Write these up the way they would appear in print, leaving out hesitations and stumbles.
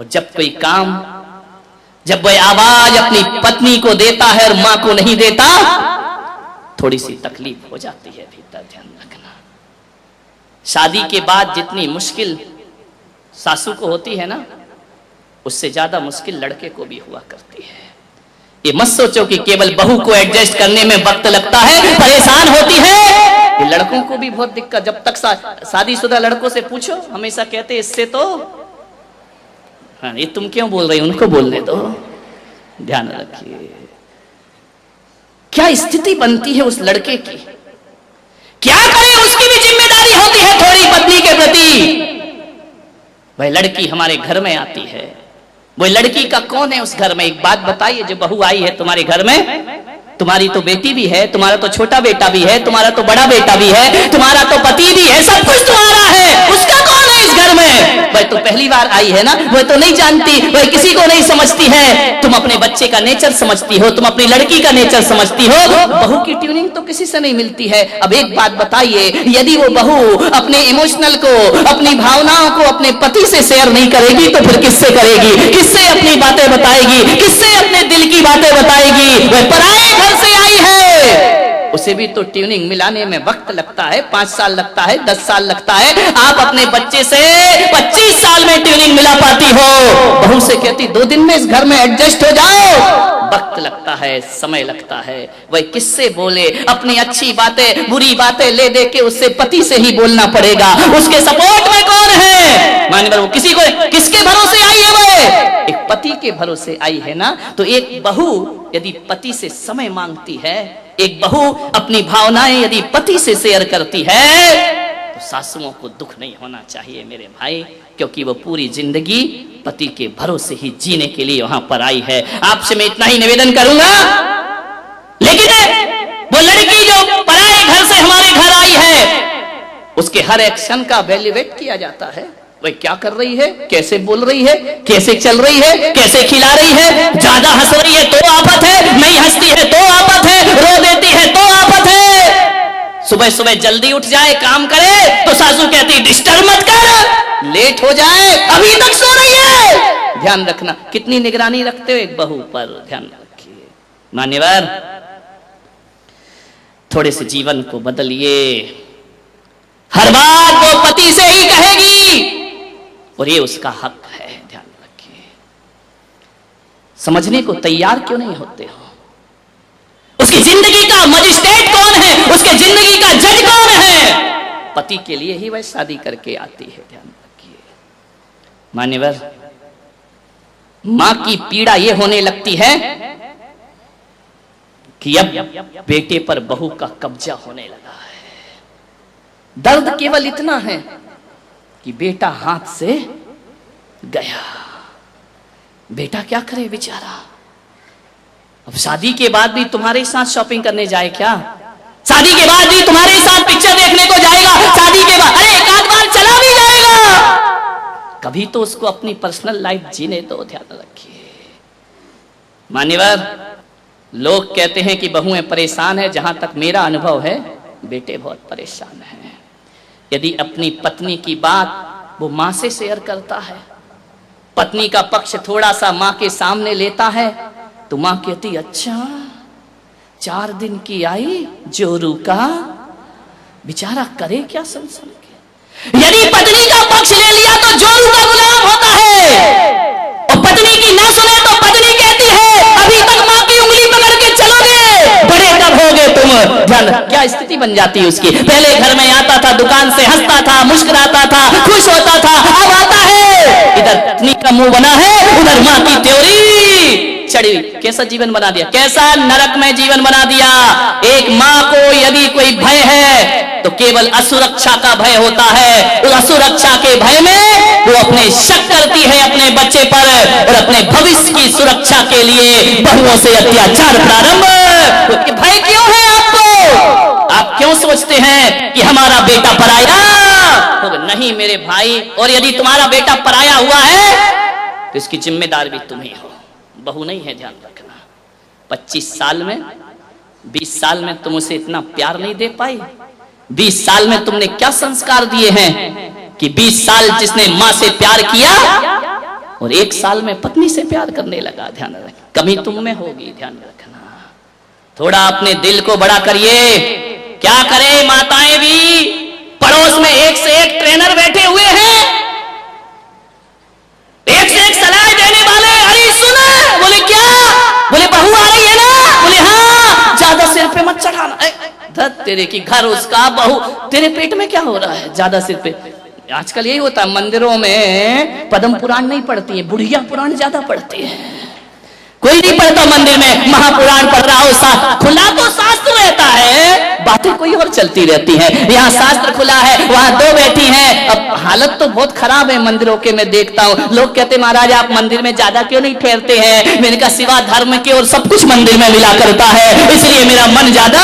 और जब कोई काम, जब वह आवाज अपनी पत्नी को देता है और मां को नहीं देता, थोड़ी सी तकलीफ हो जाती है भीतर, ध्यान रखना। शादी के बाद जितनी मुश्किल सासू को होती है ना, उससे ज्यादा मुश्किल लड़के को भी हुआ करती है। ये मत सोचो कि केवल बहू को एडजस्ट करने में वक्त लगता है, परेशान होती है। ये लड़कों को भी बहुत दिक्कत, जब तक शादीशुदा लड़कों से पूछो, हमेशा कहते इससे तो, हाँ ये तुम क्यों बोल रही, उनको बोलने दो। ध्यान रखिए क्या स्थिति बनती है उस लड़के की, क्या करे, उसकी भी जिम्मेदारी होती है थोड़ी पत्नी के प्रति। वह लड़की हमारे घर में आती है, वो लड़की का कौन है उस घर में? एक बात बताइए, जो बहू आई है तुम्हारे घर में, तुम्हारी तो बेटी भी है, तुम्हारा तो छोटा बेटा भी है, तुम्हारा तो बड़ा बेटा भी है, तुम्हारा तो पति भी है, सब कुछ तुम्हारा है। उसका कौन है इस घर में? वह तो पहली बार आई है ना, वह तो नहीं जानती, वह किसी को नहीं समझती है। तुम अपने बच्चे का नेचर समझती हो, तुम अपनी लड़की का नेचर समझती हो। बहू की ट्यूनिंग तो किसी से नहीं मिलती है। अब एक बात बताइए, यदि वो बहू अपने इमोशनल को, अपनी भावनाओं को अपने पति से शेयर नहीं करेगी तो फिर किससे करेगी? किससे अपनी बातें बताएगी? किससे अपने दिल की बातें बताएगी? वह पराए घर से आई है, उसे भी तो ट्यूनिंग मिलाने में वक्त लगता है, 5 साल लगता है, 10 साल लगता है। आप अपने बच्चे से 25 साल में ट्यूनिंग मिला पाती हो, बहू से कहती 2 दिन में इस घर में एडजस्ट हो जाओ। वक्त लगता है, समय लगता है। वह किससे बोले? अपनी अच्छी बातें, बुरी बातें ले दे के उससे पति से ही बोलना पड़ेगा। उसके सपोर्ट में कौन है? माने वो किसी को, किसके भरोसे आई है? वो एक पति के भरोसे आई है ना। तो एक बहू यदि पति से समय मांगती है, एक बहू अपनी भावनाएं यदि पति से शेयर करती है, तो सासुओं को दुख नहीं होना चाहिए मेरे भाई, क्योंकि वो पूरी जिंदगी पति के भरोसे ही जीने के लिए वहां पर आई है। आपसे मैं इतना ही निवेदन करूंगा। लेकिन वो लड़की जो पराए घर से हमारे घर आई है, उसके हर एक्शन का वैल्यूएट किया जाता है। वह क्या कर रही है, कैसे बोल रही है, कैसे चल रही है, कैसे खिला रही है। ज्यादा हंस रही है तो आफत है, नहीं हंसती है तो आफत है, रो देती है तो आफत है। सुबह सुबह जल्दी उठ जाए, काम करे, तो सासू कहती डिस्टर्ब मत कर, लेट हो जाए, अभी तक सो रही है। ध्यान रखना, कितनी निगरानी रखते हो एक बहू पर, ध्यान रखिए। मान्यवर, थोड़े से जीवन को बदलिए। हर बात वो पति से ही कहेगी और ये उसका हक है, ध्यान रखिए। समझने को तैयार क्यों नहीं होते हो? उसकी जिंदगी का मजिस्ट्रेट कौन है? उसके जिंदगी का जज कौन है? पति के लिए ही वह शादी करके आती है, ध्यान रखिए। मान्यवर, मां की पीड़ा ये होने लगती है कि अब बेटे पर बहू का कब्जा होने लगा है। दर्द केवल इतना है कि बेटा हाथ से गया। बेटा क्या करे बेचारा? अब शादी के बाद भी तुम्हारे साथ शॉपिंग करने जाए क्या? शादी के बाद भी तुम्हारे साथ पिक्चर देखने को जाएगा? शादी के बाद अरे एक आध बार चला भी जाएगा। कभी तो उसको अपनी पर्सनल लाइफ जीने दो, ध्यान रखिए। मान्यवर, लोग कहते हैं कि बहुएं परेशान है, जहां तक मेरा अनुभव है बेटे बहुत परेशान है। यदि अपनी पत्नी की बात वो मां से शेयर करता है, पत्नी का पक्ष थोड़ा सा मां के सामने लेता है, तो मां कहती अच्छा 4 दिन की आई जोरू का, बेचारा करे क्या सुन सुन के। यदि पत्नी का पक्ष ले लिया तो जोरू का गुलाम होता है, और पत्नी की ना सुने तो पत्नी कहती है अभी तक मां की उंगली पकड़ के चलोगे, बड़े कब होगे तुम। ध्यान, क्या स्थिति बन जाती है उसकी। पहले घर में आता था, दुकान से हंसता था, मुस्कुराता था, खुश होता था। अब आता है, इधर पत्नी का मुंह बना है, उधर मां की त्योरी चढ़ी। कैसा जीवन बना दिया, कैसा नरक में जीवन बना दिया। एक मां को यदि कोई भय है तो केवल असुरक्षा का भय होता है। उस असुरक्षा के भय में वो अपने शक करती है अपने बच्चे पर, और अपने भविष्य की सुरक्षा के लिए बहुओं से अत्याचार प्रारंभ। भय क्यों है आपको? आप क्यों सोचते हैं कि हमारा बेटा पराया? नहीं मेरे भाई, और यदि तुम्हारा बेटा पराया हुआ है तो इसकी जिम्मेदार भी तुम ही हो, बहू नहीं है, ध्यान रखना। 25 साल में, 20 साल में तुम उसे इतना प्यार नहीं दे पाई। 20 साल में तुमने क्या संस्कार दिए हैं कि 20 साल जिसने मां से प्यार किया और 1 साल में पत्नी से प्यार करने लगा। ध्यान रखें, कमी तुम में होगी, ध्यान रखना। थोड़ा अपने दिल को बड़ा करिए। क्या करे माताएं भी, पड़ोस में एक से एक ट्रेनर बैठे हुए हैं, एक से एक सलाह देने वाले। अरे सुना, बोले क्या, बोले बहू आ रही है ना, बोले हाँ, ज्यादा सिर पे मत चढ़ाना। धत तेरे की, घर उसका, बहू तेरे पेट में क्या हो रहा है, ज्यादा सिर पे। आजकल यही होता है, मंदिरों में पद्म पुराण नहीं पढ़ती है, बुढ़िया पुराण ज्यादा पढ़ती है। कोई नहीं पढ़ता मंदिर में, महापुराण पढ़ रहा हो, खुला तो शास्त्र रहता है, बातें कोई और चलती रहती हैं। यहाँ शास्त्र खुला है, वहां 2 बैठी हैं। अब हालत तो बहुत खराब है मंदिरों के, मैं देखता हूँ। लोग कहते महाराज आप मंदिर में ज्यादा क्यों नहीं ठहरते हैं? मैंने कहा सिवा धर्म के और सब कुछ मंदिर में मिला करता है, इसलिए मेरा मन ज्यादा।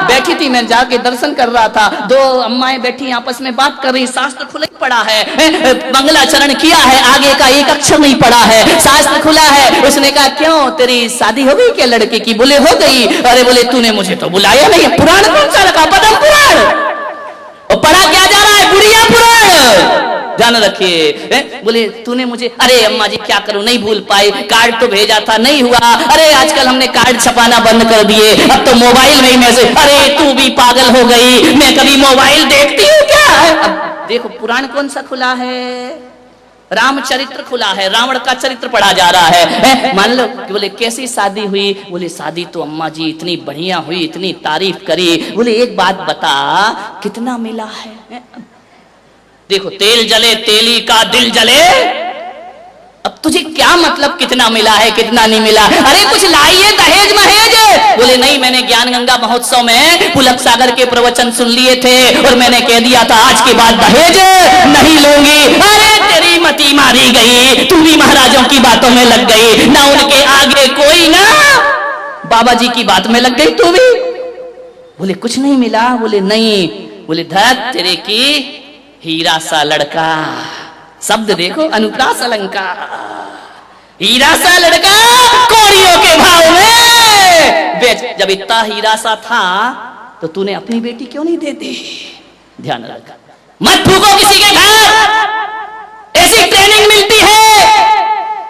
बैठी थी, मैं जाके दर्शन कर रहा था, 2 अम्माएं बैठी आपस में बात कर रही, शास्त्र खुला पड़ा है, मंगलाचरण किया है, आगे का एक अक्षर नहीं पड़ा है, शास्त्र खुला है। उसने कहा क्यों, तेरी शादी हो गई क्या लड़के की? बोले हो गई। अरे बोले तूने मुझे तो बुलाया नहीं। पुराण कौन सा रखा? पद्म पुराण। और पढ़ा क्या जा रहा है? बुढ़िया पुराण। ध्यान रखिए। बोले तूने मुझे, अरे अम्मा जी क्या करूं, नहीं भूल पाई, कार्ड तो भेजा था नहीं हुआ। अरे आजकल हमने कार्ड छपाना बंद कर दिए, अब तो मोबाइल में ही मैसेज। अरे तू भी पागल हो गई, मैं कभी मोबाइल देखती हूँ क्या? अब देखो पुराण कौन सा खुला है? रामचरित्र खुला है, रावण का चरित्र पढ़ा जा रहा है। मान लो कि बोले कैसी शादी हुई? बोले शादी तो अम्मा जी इतनी बढ़िया हुई, इतनी तारीफ करी। बोले एक बात बता, कितना मिला है? देखो तेल जले तेली का दिल जले। अब तुझे क्या मतलब कितना मिला है कितना नहीं मिला? अरे कुछ लाइए दहेज महेज। बोले नहीं, मैंने ज्ञान गंगा महोत्सव में पुलक सागर के प्रवचन सुन लिए थे और मैंने कह दिया था आज के बाद दहेज नहीं लूंगी। अरे तेरी मती मारी गई, तू भी महाराजों की बातों में लग गई, ना उनके आगे कोई, ना बाबा जी की बात में लग गई तू भी। बोले कुछ नहीं मिला? बोले नहीं। बोले धत तेरे की, हीरा सा लड़का, शब्द देखो, अनुप्रास अलंकार, हीरा सा लड़का कौड़ियों के भाव में बेच। जब इतना हीरा सा था तो तूने अपनी बेटी क्यों नहीं देती? ध्यान रख, मत फूको किसी के घर, ऐसी ट्रेनिंग मिलती है,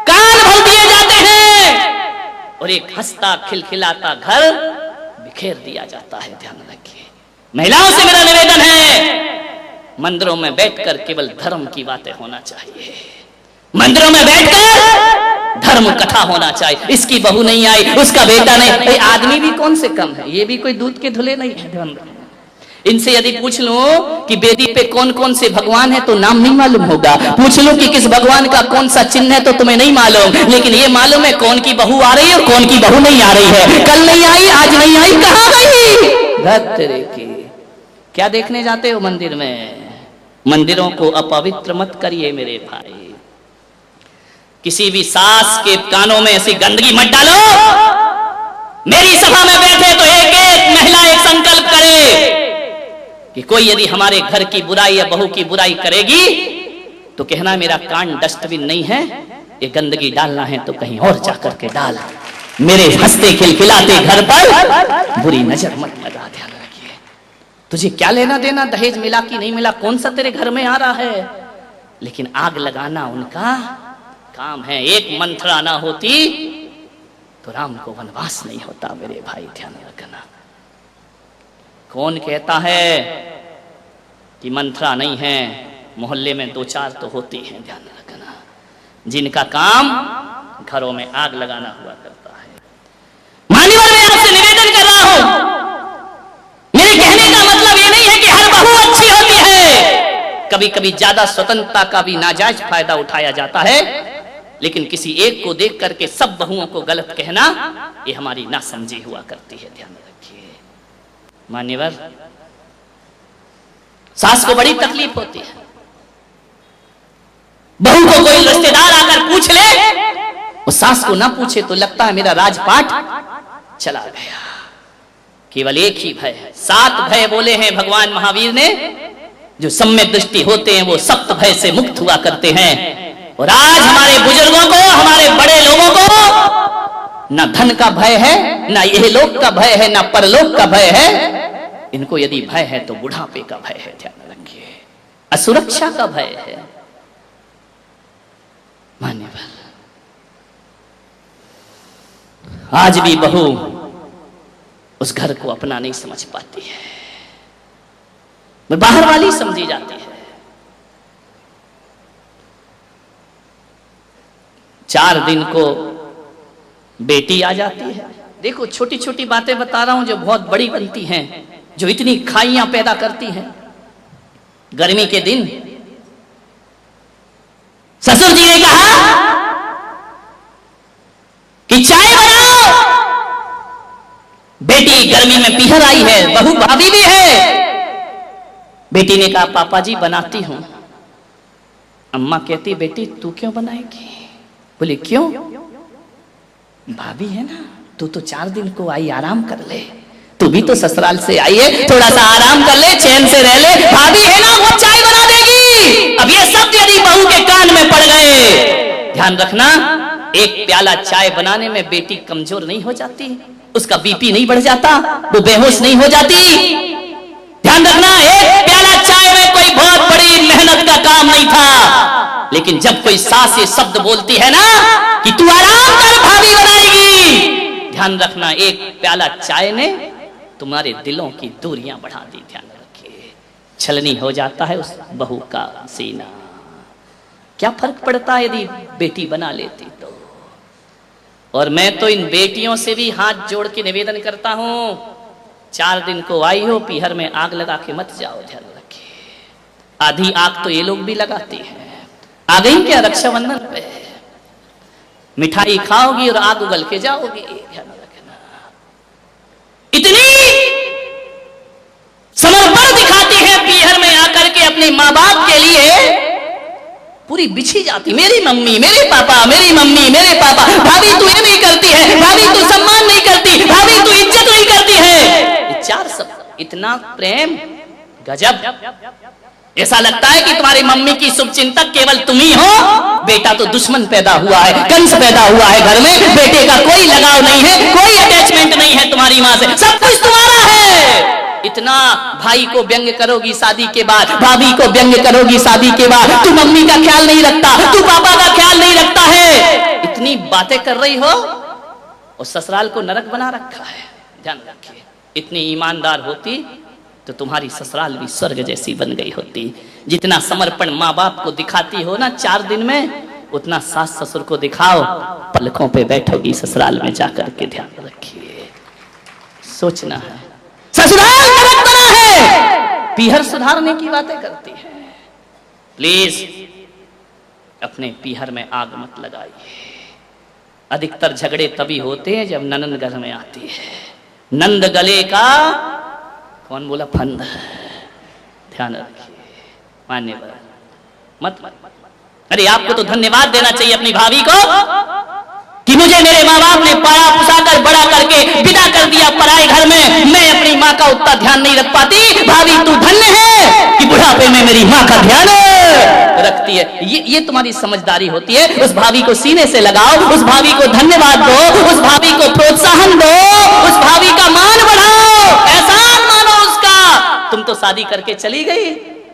कान भर दिए जाते हैं और एक हंसता खिलखिलाता घर बिखेर दिया जाता है। ध्यान रखिए। महिलाओं से मेरा निवेदन है, मंदिरों में बैठकर केवल धर्म की बातें होना चाहिए, मंदिरों में बैठकर धर्म कथा होना चाहिए। इसकी बहू नहीं आई, उसका बेटा नहीं, आदमी भी कौन से कम है, ये भी कोई दूध के धुले नहीं है। ध्यान रखना। इनसे यदि पूछ लो कि वेदी पे कौन कौन से भगवान है तो नाम नहीं मालूम होगा। पूछ लो कि किस भगवान का कौन सा चिन्ह है तो तुम्हें नहीं मालूम, लेकिन ये मालूम है कौन की बहू आ रही है और कौन की बहू नहीं आ रही है। कल नहीं आई, आज नहीं आई, कहां गई? धत तेरे की। क्या देखने जाते हो मंदिर में? मंदिरों को अपवित्र मत करिए मेरे भाई। किसी भी सास के कानों में ऐसी गंदगी मत डालो। मेरी सभा में बैठे तो एक एक महिला एक संकल्प करे कि कोई यदि हमारे घर की बुराई या बहू की बुराई करेगी तो कहना मेरा कान डस्टबिन नहीं है, ये गंदगी डालना है तो कहीं और जाकर के डाल, मेरे हंसते खिलखिलाते घर पर बुरी नजर मत लगा। ध्यान रखिए। तुझे क्या लेना देना दहेज मिला कि नहीं मिला, कौन सा तेरे घर में आ रहा है? लेकिन आग लगाना उनका काम है। एक मंथरा ना होती तो राम को वनवास नहीं होता मेरे भाई, ध्यान रखना। कौन कहता है कि मंथरा नहीं है? मोहल्ले में 2-4 तो होती हैं, ध्यान रखना, जिनका काम घरों में आग लगाना हुआ करता है। मान्यवर मैं आपसे निवेदन कर रहा हूं, मेरे कहने का मतलब ये नहीं है कि हर बहू अच्छी होती है। कभी कभी ज्यादा स्वतंत्रता का भी नाजायज फायदा उठाया जाता है, लेकिन किसी एक को देख करके सब बहुओं को गलत कहना ये हमारी नासमझी हुआ करती है। ध्यान रखिए। मान्यवर, सास को बड़ी तकलीफ होती है, बहू को कोई रिश्तेदार आकर पूछ ले, वो सास को ना पूछे तो लगता है मेरा राजपाट चला गया। केवल एक ही भय है, 7 भय बोले हैं भगवान महावीर ने, जो सम्यक दृष्टि होते हैं वो सप्त भय से मुक्त हुआ करते हैं। और आज हमारे बुजुर्गों को, हमारे बड़े लोगों को ना धन का भय है, ना यह लोक का भय है, ना परलोक का भय है। इनको यदि भय है तो बुढ़ापे का भय है। ध्यान रखिए। असुरक्षा का भय है। मान्यवर, आज भी बहू उस घर को अपना नहीं समझ पाती है, वो बाहर वाली समझी जाती है। 4 दिन को बेटी आ जाती है। देखो छोटी छोटी बातें बता रहा हूं जो बहुत बड़ी बनती हैं, जो इतनी खाइयां पैदा करती हैं। गर्मी के दिन ससुर जी ने कहा कि चाय बनाओ। बेटी गर्मी में पीहर आई है, बहू भाभी भी है। बेटी ने कहा पापा जी बनाती हूं। अम्मा कहती बेटी तू क्यों बनाएगी? बोले क्यों? भाभी है ना, तू तो 4 दिन को आई, आराम कर ले। तू भी तो ससुराल से आई है, थोड़ा सा आराम कर ले, चैन से रह ले। भाभी है ना, वो चाय बना देगी। अब ये शब्द यदि बहू के कान में पड़ गए, ध्यान रखना, एक प्याला चाय बनाने में बेटी कमजोर नहीं हो जाती, उसका बीपी नहीं बढ़ जाता, वो बेहोश नहीं हो जाती। ध्यान रखना, एक प्याला चाय में कोई बहुत बड़ी मेहनत का काम नहीं था। लेकिन जब कोई सास ये शब्द बोलती है ना कि तू आराम कर, भाभी बनाएगी, ध्यान रखना एक प्याला चाय ने तुम्हारे दिलों की दूरियां बढ़ा दी। ध्यान रखिए, छलनी हो जाता है उस बहू का सीना। क्या फर्क पड़ता है यदि बेटी बना लेती तो। और मैं तो इन बेटियों से भी हाथ जोड़ के निवेदन करता हूं, 4 दिन को आई हो, पीहर में आग लगा के मत जाओ। ध्यान रखिए, आधी आग तो ये लोग भी लगाती हैं। आ गई क्या रक्षाबंधन पे, मिठाई खाओगी और आग उगल के जाओगी। ध्यान रखना, इतनी समर्पण दिखाती है पीहर में आकर के अपने माँ बाप के लिए, पूरी बिछी जाती। मेरी मम्मी, मेरे पापा, मेरी मम्मी, मेरे पापा। भाभी तू ये नहीं करती है, भाभी तू सम्मान नहीं करती, भाभी तू इज्जत नहीं करती है। ये 4 शब्द, इतना प्रेम, गजब। ऐसा लगता है कि तुम्हारी मम्मी की शुभचिंतक केवल तुम ही हो। बेटा तो दुश्मन पैदा हुआ है, कंस पैदा हुआ है घर में। बेटे का कोई लगाव नहीं है, कोई अटैचमेंट नहीं है तुम्हारी माँ से, सब कुछ तुम्हारा है। इतना भाई को व्यंग करोगी शादी के बाद, भाभी को व्यंग करोगी शादी के बाद, तू मम्मी का ख्याल नहीं रखता, तू पापा का ख्याल नहीं रखता है। इतनी बातें कर रही हो और ससुराल को नरक बना रखा है। ध्यान रखिए, इतनी ईमानदार होती तो तुम्हारी ससुराल भी स्वर्ग जैसी बन गई होती। जितना समर्पण माँ बाप को दिखाती हो ना 4 दिन में, उतना सास ससुर को दिखाओ, पलकों पे बैठोगी ससुराल में जाकर के। ध्यान रखिए, सोचना है, ससुराल नरक बना है। पीहर सुधारने की बातें करती है। प्लीज अपने पीहर में आग मत लगाइए। अधिकतर झगड़े तभी होते हैं जब ननद घर में आती है। नंद गले का कौन बोला फंद। ध्यान रखिए, मान्यवर मत। अरे आपको तो धन्यवाद देना चाहिए अपनी भाभी को कि मुझे मेरे माँ बाप ने पाया पुसा कर बड़ा करके विदा कर दिया पराए घर में। मैं अपनी माँ का उतना ध्यान नहीं रख पाती। भाभी तू धन्य है कि बुढ़ापे में मेरी माँ का ध्यान रखती है। ये तुम्हारी समझदारी होती है। उस भाभी को सीने से लगाओ, उस भाभी को धन्यवाद दो, उस भाभी को प्रोत्साहन दो, उस भाभी का मान बढ़ाओ, एहसान मानो उसका। तुम तो शादी करके चली गई,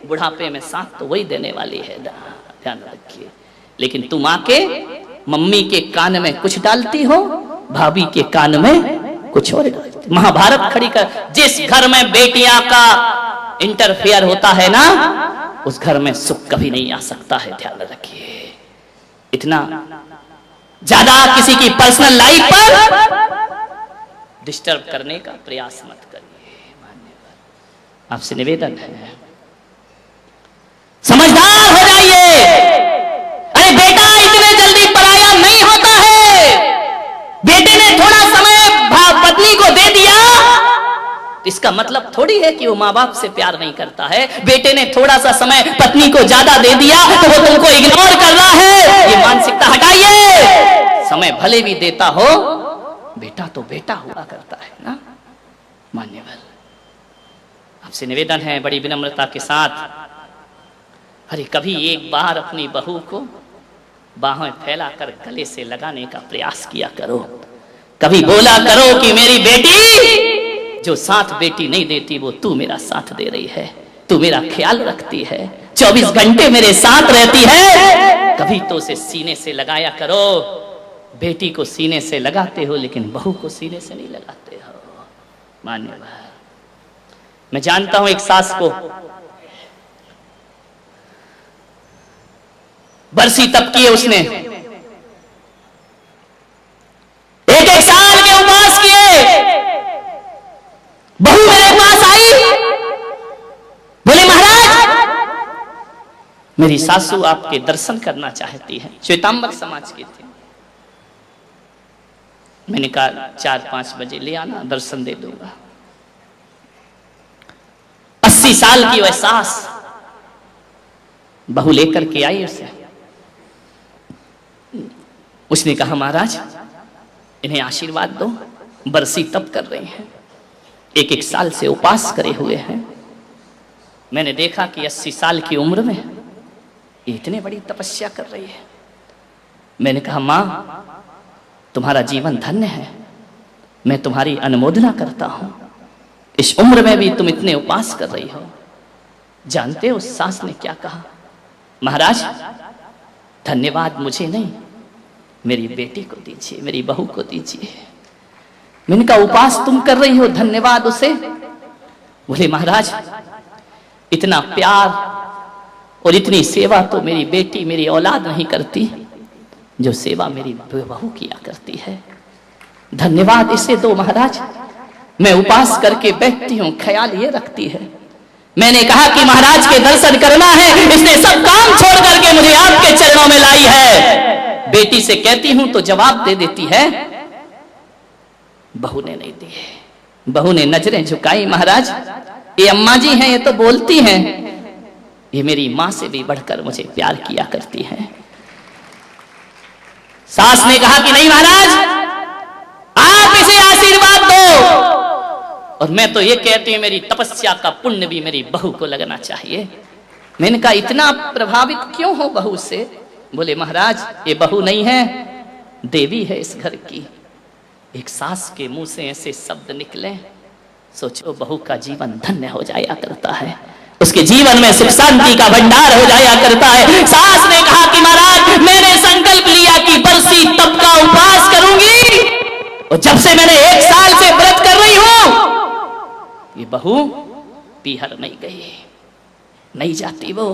बुढ़ापे में साथ तो वही देने वाली है। ध्यान रखिए। लेकिन तुम आके मम्मी के कान में कुछ डालती हो, भाभी के कान में कुछ और डालती। महाभारत खड़ी कर, जिस घर में बेटियां का इंटरफेयर होता है ना, उस घर में सुख कभी नहीं आ सकता है। ध्यान रखिए, इतना ज्यादा किसी की पर्सनल लाइफ पर डिस्टर्ब करने का प्रयास मत करिए। आपसे निवेदन है, समझदार हो जाइए। अरे बेटा इतने जल्दी पराया नहीं होता है। बेटे ने थोड़ा समय पत्नी को दे दिया, इसका मतलब थोड़ी है कि वो माँ बाप से प्यार नहीं करता है। बेटे ने थोड़ा सा समय पत्नी को ज्यादा दे दिया तो वो तुमको इग्नोर कर रहा है। ये मानसिकता हटाइए। समय भले भी देता हो, बेटा तो बेटा हुआ करता है ना। मान्यवर, आपसे निवेदन है बड़ी विनम्रता के साथ, अरे कभी एक बार अपनी बहू को बाहें फैलाकर गले से लगाने का प्रयास किया करो। कभी बोला करो कि मेरी बेटी, जो साथ बेटी नहीं देती वो तू मेरा साथ दे रही है, तू मेरा ख्याल रखती है। 24 घंटे मेरे साथ रहती है, कभी तो उसे सीने से लगाया करो। बेटी को सीने से लगाते हो लेकिन बहू को सीने से नहीं लगाते हो। मान्यवर, मैं जानता हूं एक सास को बरसी तप की है उसने, एक साल के उपवास किए। बहू मेरे पास आई, बोले महाराज मेरी सासू आपके दर्शन करना चाहती है। श्वेतांबर समाज की थी। मैंने कहा 4-5 बजे ले आना, दर्शन दे दूंगा। 80 साल की वह सास बहू लेकर के आई उसे। उसने कहा महाराज इन्हें आशीर्वाद दो, बरसी तप कर रही हैं, 1-1 साल से उपास करे हुए हैं। मैंने देखा कि 80 साल की उम्र में इतनी बड़ी तपस्या कर रही है। मैंने कहा मां तुम्हारा जीवन धन्य है, मैं तुम्हारी अनुमोदना करता हूं। इस उम्र में भी तुम इतने उपास कर रही हो। जानते हो उस सास ने क्या कहा? महाराज धन्यवाद मुझे नहीं, मेरी बेटी को दीजिए, मेरी बहू को दीजिए। मैंने कहा उपास तुम कर रही हो, धन्यवाद उसे। बोले महाराज इतना प्यार और इतनी सेवा तो मेरी बेटी, मेरी औलाद नहीं करती जो सेवा मेरी बहू किया करती है। धन्यवाद इसे दो महाराज। मैं उपास करके बैठती हूं, ख्याल ये रखती है। मैंने कहा कि महाराज के दर्शन करना है, इसने सब काम छोड़ करके मुझे आपके चरणों में लाई है। बेटी से कहती हूं तो जवाब दे देती है, बहू ने नहीं दी। बहू ने नजरें झुकाई। महाराज ये अम्मा जी हैं, ये तो बोलती हैं, ये मेरी मां से भी बढ़कर मुझे प्यार किया करती हैं। सास ने कहा कि नहीं महाराज आप इसे आशीर्वाद दो। और मैं तो ये कहती हूं मेरी तपस्या का पुण्य भी मेरी बहू को लगना चाहिए। मैंने कहा इतना प्रभावित क्यों हो बहू से? बोले महाराज ये बहू नहीं है, देवी है इस घर की। एक सास के मुंह से ऐसे शब्द निकले, सोचो बहू का जीवन धन्य हो जाया करता है, उसके जीवन में सुख शांति का भंडार हो जाया करता है। सास ने कहा कि महाराज मैंने संकल्प लिया कि बरसी तप का उपवास करूंगी, और जब से मैंने 1 साल से व्रत कर रही हूं, ये बहू पीहर नहीं गई, नहीं जाती। वो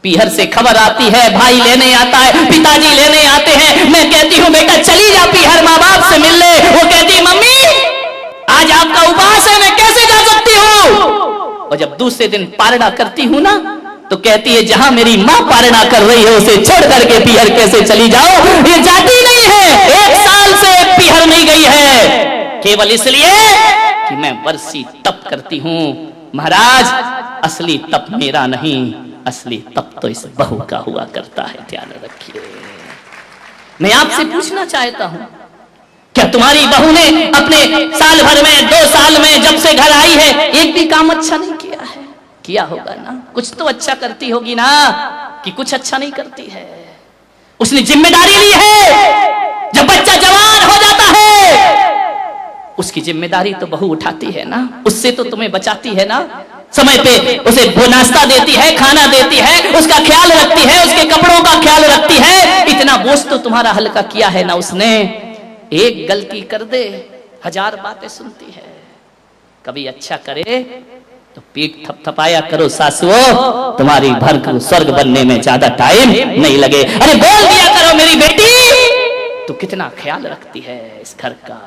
पीहर से खबर आती है, भाई लेने आता है, पिताजी लेने आते हैं। मैं कहती हूं बेटा चली जा पीहर, माँ बाप से मिल ले। वो कहती मम्मी आज आपका उपवास है, मैं कैसे जा सकती हूँ? और जब दूसरे दिन पारणा करती हूं ना, तो कहती है जहां मेरी मां पारणा कर रही है उसे छोड़ करके पीहर कैसे चली जाओ? ये जाती नहीं है, 1 साल से पीहर नहीं गई है, केवल इसलिए कि मैं बरसी तप करती हूं। महाराज असली तप मेरा नहीं, असली तप तो इस बहू का हुआ करता है, ध्यान रखिए। मैं आपसे पूछना चाहता हूं, क्या तुम्हारी बहू ने अपने साल भर में 2 साल में जब से घर आई है एक भी काम अच्छा नहीं किया है? किया होगा ना, कुछ तो अच्छा करती होगी ना, कि कुछ अच्छा नहीं करती है? उसने जिम्मेदारी ली है। जब बच्चा जवान हो जाता है उसकी जिम्मेदारी तो बहू उठाती है ना, उससे तो तुम्हें बचाती है ना। समय पे उसे नाश्ता देती है, खाना देती है, उसका ख्याल रखती है, उसके कपड़ों का ख्याल रखती है। इतना बोझ तो तुम्हारा हल्का किया है ना उसने। एक गलती कर दे 1000 बातें सुनती है। कभी अच्छा करे तो पीठ थपथपाया करो सासुओं, तुम्हारी भर को स्वर्ग बनने में ज्यादा टाइम नहीं लगे। अरे बोल दिया करो मेरी बेटी तू कितना ख्याल रखती है इस घर का।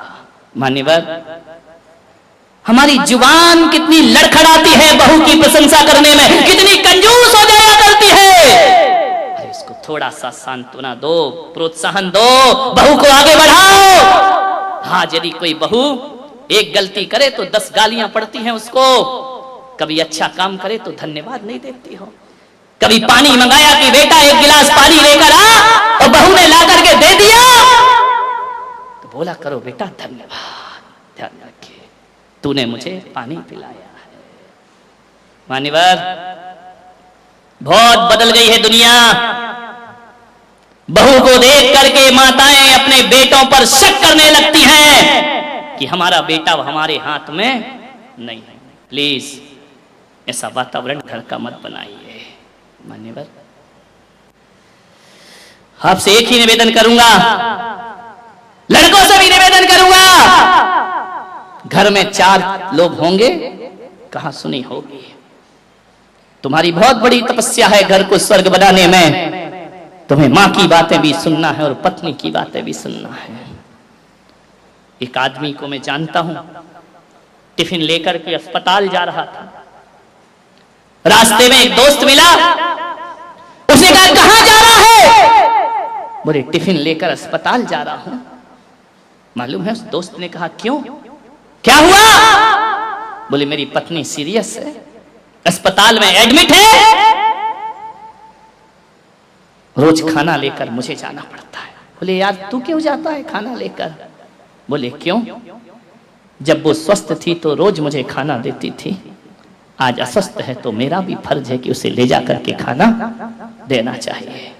मान्यवर हमारी जुबान कितनी लड़खड़ाती है बहू की प्रशंसा करने में, कितनी कंजूस हो जाया करती है। अरे इसको थोड़ा सा सांत्वना दो, प्रोत्साहन दो, बहू को आगे बढ़ाओ। हाँ यदि कोई बहू एक गलती करे तो 10 गालियां पड़ती हैं उसको, कभी अच्छा काम करे तो धन्यवाद नहीं देती हो। कभी पानी मंगाया कि बेटा 1 गिलास पानी लेकर आ, और बहू ने ला करके दे दिया तो बोला करो बेटा धन्यवाद, ध्यान रखिए तूने मुझे पानी पिलाया है। मान्यवर बहुत बदल गई है दुनिया। बहू को देख करके माताएं अपने बेटों पर शक करने लगती हैं कि हमारा बेटा हमारे हाथ में नहीं है। प्लीज ऐसा वातावरण घर का मत बनाइए। मान्यवर, आपसे एक ही निवेदन करूंगा, लड़कों से भी निवेदन करूंगा, घर में 4 लोग होंगे, कहां सुनी होगी। तुम्हारी बहुत बड़ी तपस्या है घर को स्वर्ग बनाने में। तुम्हें मां की बातें भी सुनना है और पत्नी की बातें भी सुनना है। एक आदमी को मैं जानता हूं, टिफिन लेकर के अस्पताल जा रहा था। रास्ते में एक दोस्त मिला, उसने कहा कहां जा रहा है? बोले टिफिन लेकर अस्पताल जा रहा हूं। मालूम है, उस दोस्त ने कहा क्यों, क्या हुआ? बोले मेरी पत्नी सीरियस है, अस्पताल में एडमिट है, रोज खाना लेकर मुझे जाना पड़ता है। बोले यार तू क्यों जाता है खाना लेकर? बोले क्यों, जब वो स्वस्थ थी तो रोज मुझे खाना देती थी, आज अस्वस्थ है तो मेरा भी फर्ज है कि उसे ले जा करके खाना देना चाहिए।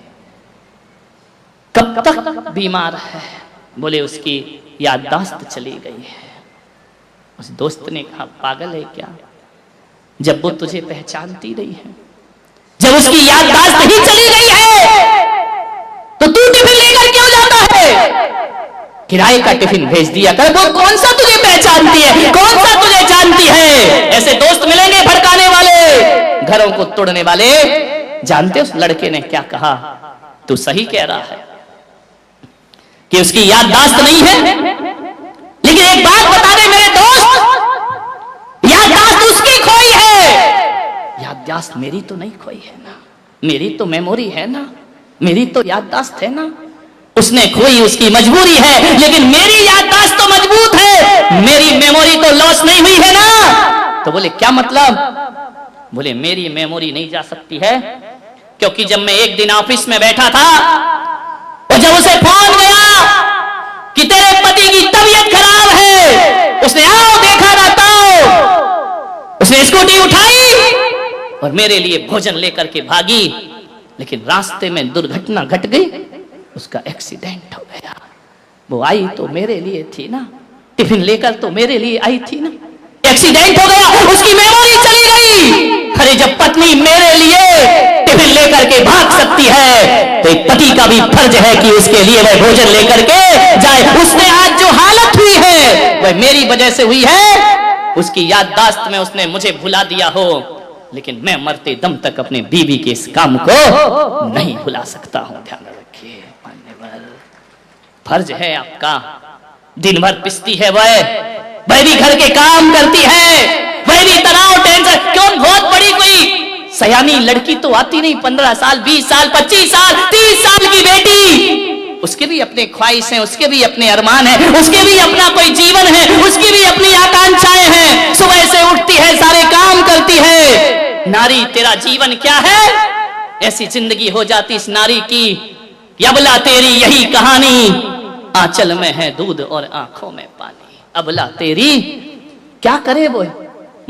कब तक बीमार है? बोले उसकी याददाश्त चली गई है। उस दोस्त ने कहा पागल है क्या, जब वो तुझे पहचानती नहीं है, जब उसकी याददाश्त ही चली गई है तो तू टिफिन लेकर क्यों जाता है? किराए का टिफिन भेज दिया कर, वो कौन सा तुझे पहचानती है, कौन सा तुझे जानती है? ऐसे दोस्त मिलेंगे भड़काने वाले, घरों को तोड़ने वाले। जानते उस लड़के ने क्या कहा? तू सही कह रहा है कि उसकी याददाश्त नहीं है, लेकिन एक बात बता दे मेरे दोस्त, याददाश्त उसकी खोई है, याददाश्त मेरी तो नहीं खोई है ना, मेरी तो मेमोरी है ना, मेरी तो याददाश्त है ना। उसने खोई उसकी मजबूरी है, लेकिन मेरी याददाश्त तो मजबूत है, मेरी मेमोरी तो लॉस नहीं हुई है ना। तो बोले क्या मतलब? बोले मेरी मेमोरी नहीं जा सकती है, क्योंकि जब मैं एक दिन ऑफिस में बैठा था और जब उसे फोन गया कि तेरे पति की तबीयत खराब है, उसने आओ देखा रहता हो, उसने स्कूटी उठाई और मेरे लिए भोजन लेकर के भागी, लेकिन रास्ते में दुर्घटना घट गई, उसका एक्सीडेंट हो गया। वो आई तो मेरे लिए थी ना, टिफिन लेकर तो मेरे लिए आई थी ना, एक्सीडेंट हो गया, उसकी मेमोरी चली गई। अरे जब पत्नी मेरे लिए टिफिन लेकर के भाग सकती है तो एक पति का भी फर्ज है कि उसके लिए वह भोजन लेकर के जाए। उसने आज जो हालत हुई है वह मेरी वजह से हुई है, उसकी याददाश्त में उसने मुझे भुला दिया हो, लेकिन मैं मरते दम तक अपने बीवी के इस काम को नहीं भुला सकता हूं। ध्यान रखिए मान्यवर, फर्ज है आपका। दिन भर पिसती है वह भी घर के काम करती है, वह भी तनाव टेंशन, क्यों बहुत बड़ी कोई सयानी लड़की तो आती नहीं, 15 साल 20 साल 25 साल 30 साल की बेटी, उसके भी अपने ख्वाहिश हैं, उसके भी अपने अरमान हैं, उसके भी अपना कोई जीवन है, उसकी भी अपनी आकांक्षाएं हैं। सुबह से उठती है, सारे काम करती है। नारी तेरा जीवन क्या है? ऐसी जिंदगी हो जाती इस नारी की, अबला तेरी यही कहानी, आंचल में है दूध और आंखों में पानी। अबला तेरी क्या करे वो,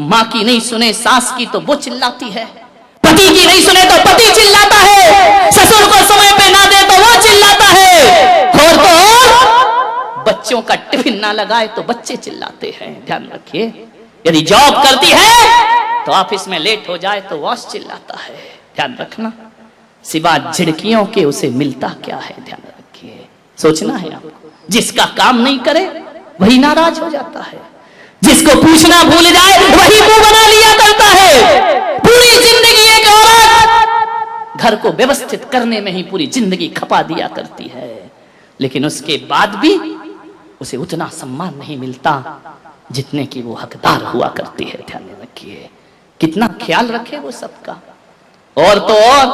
माँ की नहीं सुने सास की तो वो चिल्लाती है, पति की नहीं सुने तो पति चिल्लाता है, ससुर को समय पे ना दे तो वो चिल्लाता है, और तो और बच्चों का टिफिन ना लगाए तो बच्चे चिल्लाते हैं। ध्यान रखिए, यदि जॉब करती है तो ऑफिस में लेट हो जाए तो बॉस चिल्लाता है। ध्यान रखना, सिवा झिड़कियों के उसे मिलता क्या है? ध्यान रखिए, सोचना है आपको। जिसका काम नहीं करे वही नाराज हो जाता है, जिसको पूछना भूल जाए वही मुंह बना लिया करता है। पूरी जिंदगी एक औरत घर को व्यवस्थित करने में ही पूरी जिंदगी खपा दिया करती है, लेकिन उसके बाद भी उसे उतना सम्मान नहीं मिलता जितने की वो हकदार हुआ करती है। ध्यान रखिए, कितना ख्याल रखे वो सबका। और तो और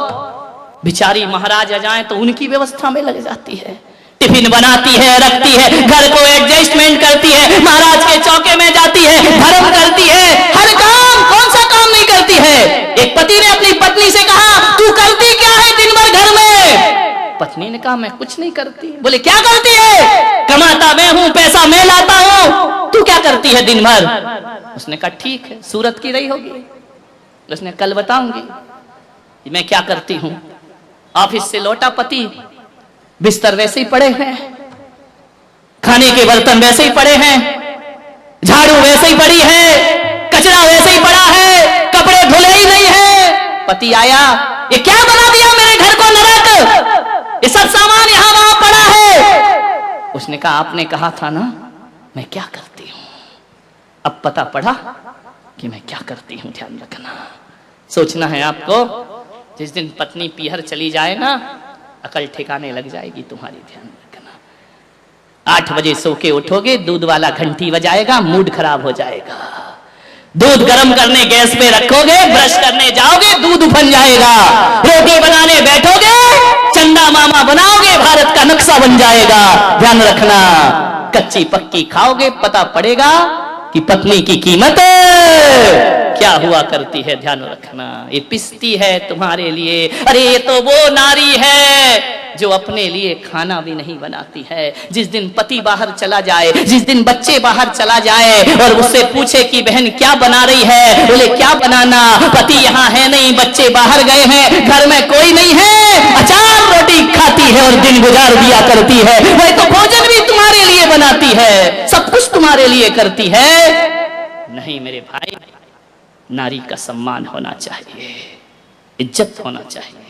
बेचारी महाराज आ जाए तो उनकी व्यवस्था में लग जाती है, टिफिन बनाती है, रखती है, घर को एडजस्टमेंट करती है, महाराज के चौके में जाती है, धर्म करती है, हर काम। कौन सा काम नहीं करती है? एक पति ने अपनी पत्नी से कहा तू करती क्या है दिन भर घर में? पत्नी ने कहा मैं कुछ नहीं करती। बोले क्या करती है? कमाता मैं हूं, पैसा मैं लाता हूं, तू क्या करती है दिन भर? उसने कहा ठीक है, सूरत की रही होगी। उसने कल बताऊंगी मैं क्या करती हूं। ऑफिस से लौटा पति, बिस्तर वैसे ही पड़े हैं, खाने के बर्तन वैसे ही पड़े हैं, झाड़ू वैसे ही पड़ी है, कचरा वैसे ही पड़ा है, कपड़े धुले ही नहीं है। पति आया, ये क्या बना दिया मेरे घर को नरक, ये सब सामान यहां वहां पड़ा है। उसने कहा आपने कहा था ना मैं क्या करती हूं, अब पता पड़ा कि मैं क्या करती हूं, ध्यान रखना। सोचना है आपको, जिस दिन पत्नी पीहर चली जाए ना अकल ठिकाने लग जाएगी तुम्हारी, ध्यान रखना। 8 बजे सो के उठोगे, दूध वाला घंटी बजाएगा, मूड खराब हो जाएगा। दूध गर्म करने गैस पे रखोगे, ब्रश करने जाओगे, दूध उफन जाएगा। रोटी बनाने बैठोगे, चंदा मामा बनाओगे, भारत का नक्शा बन जाएगा। ध्यान रखना, कच्ची पक्की खाओगे, पता पड़ेगा कि पत्नी की कीमत क्या हुआ करती है। ध्यान रखना, ये पिसती है तुम्हारे लिए। अरे ये तो वो नारी है जो अपने लिए खाना भी नहीं बनाती है। जिस दिन पति बाहर चला जाए, जिस दिन बच्चे बाहर चला जाए और उससे पूछे कि बहन क्या बना रही है, बोले क्या बनाना, पति यहाँ है नहीं, बच्चे बाहर गए हैं, घर में कोई नहीं है, अचार रोटी खाती है और दिन गुजार दिया करती है। वही तो भोजन भी तुम्हारे लिए बनाती है, सब कुछ तुम्हारे लिए करती है। नहीं मेरे भाई, नारी का सम्मान होना चाहिए, इज्जत होना चाहिए।